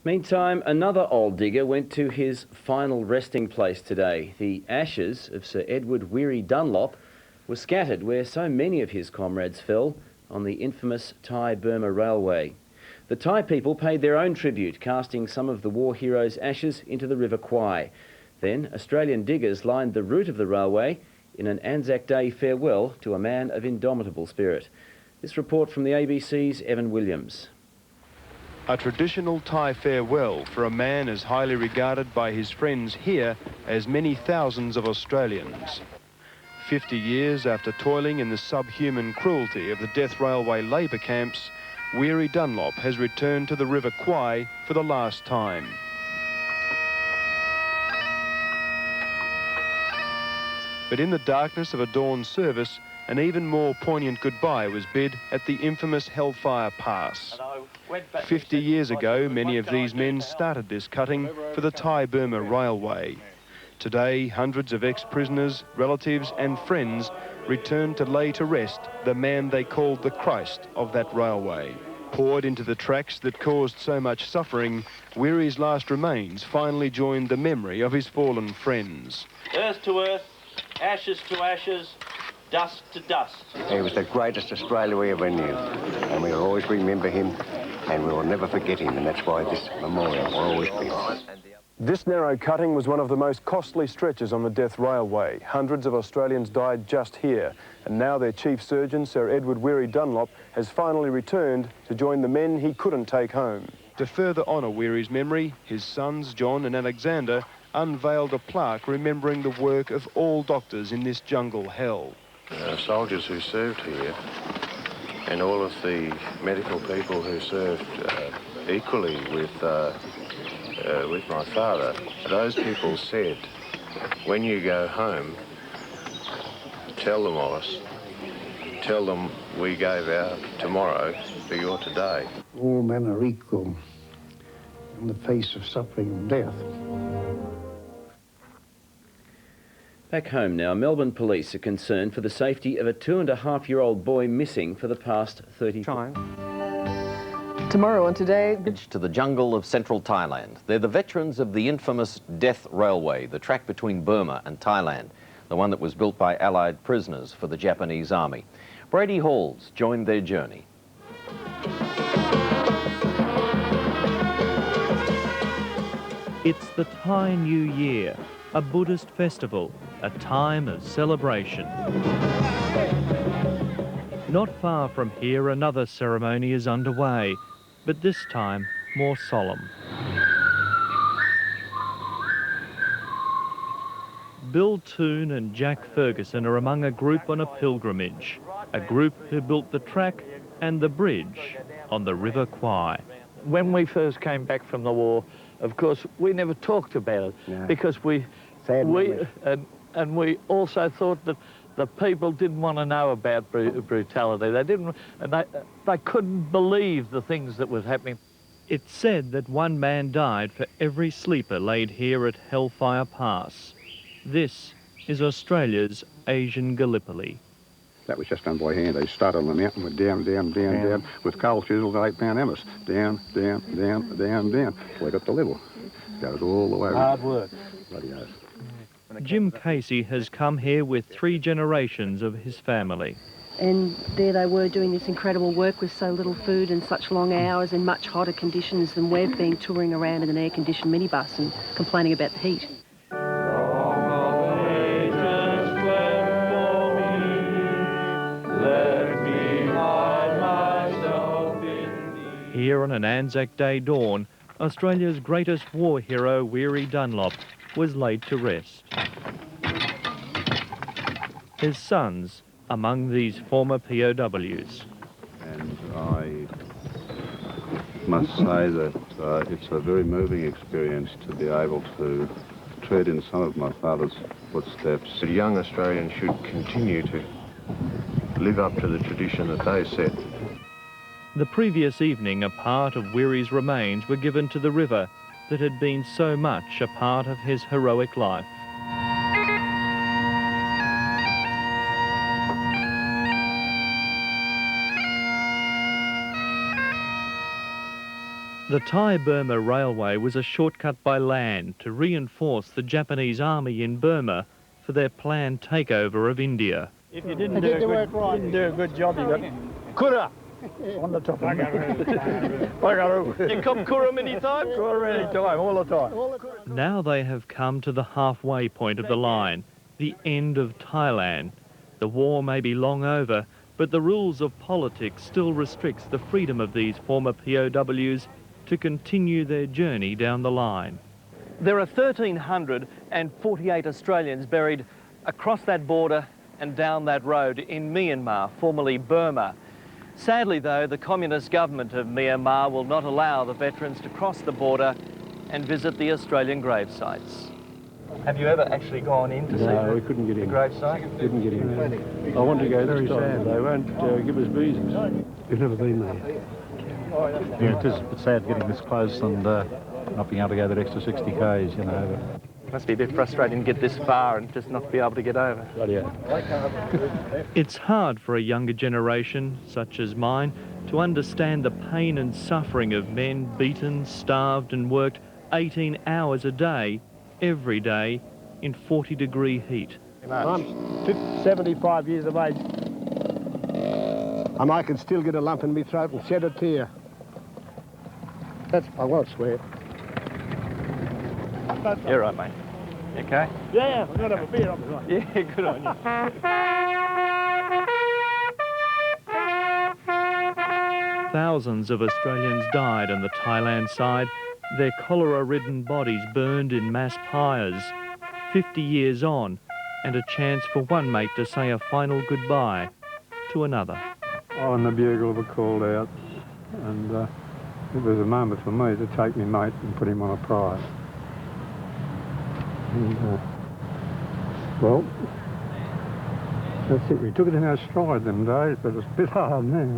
Meantime, another old digger went to his final resting place today. The ashes of Sir Edward Weary Dunlop were scattered where so many of his comrades fell on the infamous Thai-Burma Railway. The Thai people paid their own tribute, casting some of the war heroes' ashes into the River Kwai. Then Australian diggers lined the route of the railway in an Anzac Day farewell to a man of indomitable spirit. This report from the ABC's Evan Williams. A traditional Thai farewell for a man as highly regarded by his friends here as many thousands of Australians. 50 years after toiling in the subhuman cruelty of the death railway labour camps, Weary Dunlop has returned to the River Kwai for the last time. But in the darkness of a dawn service, an even more poignant goodbye was bid at the infamous Hellfire Pass. 50 years ago, many of these men started this cutting for the Thai-Burma Railway. Today, hundreds of ex-prisoners, relatives and friends returned to lay to rest the man they called the Christ of that railway. Poured into the tracks that caused so much suffering, Weary's last remains finally joined the memory of his fallen friends. Earth to earth, ashes to ashes, dust to dust. He was the greatest Australia we ever knew, and we'll always remember him, and we will never forget him, and that's why this memorial will always be on. This narrow cutting was one of the most costly stretches on the death railway. Hundreds of Australians died just here, and now their chief surgeon, Sir Edward Weary Dunlop, has finally returned to join the men he couldn't take home. To further honour Weary's memory, his sons, John and Alexander, unveiled a plaque remembering the work of all doctors in this jungle hell. Soldiers who served here, and all of the medical people who served equally with my father, those people said, when you go home, tell them of us, tell them we gave our tomorrow for your today. All men are equal in the face of suffering and death. Back home now, Melbourne police are concerned for the safety of a 2.5-year-old boy missing for the past 30 years. Tomorrow and today, To the jungle of central Thailand. They're the veterans of the infamous Death Railway, the track between Burma and Thailand, the one that was built by Allied prisoners for the Japanese army. Brady Halls joined their journey. It's the Thai New Year, a Buddhist festival, a time of celebration. Not far from here, another ceremony is underway, but this time more solemn. Bill Toon and Jack Ferguson are among a group on a pilgrimage, a group who built the track and the bridge on the River Kwai. When we first came back from the war, of course, we never talked about it because we also thought that the people didn't want to know about brutality. They didn't, and they couldn't believe the things that was happening. It's said that one man died for every sleeper laid here at Hellfire Pass. This is Australia's Asian Gallipoli. That was just done by hand. They started on the mountain, went down, with coal chisels and 8-pound hammers. Down, till they got to level. Goes all the way. Hard work. Bloody oath. Jim Casey has come here with 3 generations of his family. And there they were doing this incredible work with so little food and such long hours in much hotter conditions than we've been touring around in an air-conditioned minibus and complaining about the heat. Here on an Anzac Day dawn, Australia's greatest war hero, Weary Dunlop, was laid to rest. His sons among these former POWs. And I must say that it's a very moving experience to be able to tread in some of my father's footsteps. The young Australians should continue to live up to the tradition that they set. The previous evening, a part of Weary's remains were given to the river that had been so much a part of his heroic life. The Thai-Burma Railway was a shortcut by land to reinforce the Japanese army in Burma for their planned takeover of India. If you didn't do a good job, you got kura on the top of it. You come kura many times? Kura any time, all the time. Now they have come to the halfway point of the line, the end of Thailand. The war may be long over, but the rules of politics still restricts the freedom of these former POWs to continue their journey down the line. There are 1,348 Australians buried across that border and down that road in Myanmar, formerly Burma. Sadly, though, the communist government of Myanmar will not allow the veterans to cross the border and visit the Australian grave sites. Have you ever actually gone in to see we couldn't get the in. grave site? Couldn't get in. I wanted to go this time. They won't give us visas. You've never been there? Yeah, it is a bit sad getting this close and not being able to go that extra 60 k's, you know. Must be a bit frustrating to get this far and just not be able to get over. It's hard for a younger generation, such as mine, to understand the pain and suffering of men beaten, starved and worked 18 hours a day, every day, in 40-degree heat. I'm 75 years of age, and I can still get a lump in my throat and shed a tear. I won't swear. You're right, mate. You okay? Yeah, I'm going to have a beer, I'm right. Yeah, good on you. Thousands of Australians died on the Thailand side, their cholera-ridden bodies burned in mass pyres. 50 years on, and a chance for one mate to say a final goodbye to another. Oh, and the bugle were called out, and it was a moment for me to take my mate and put him on a prize. And, well, that's it. We took it in our stride them days, but it's a bit hard now.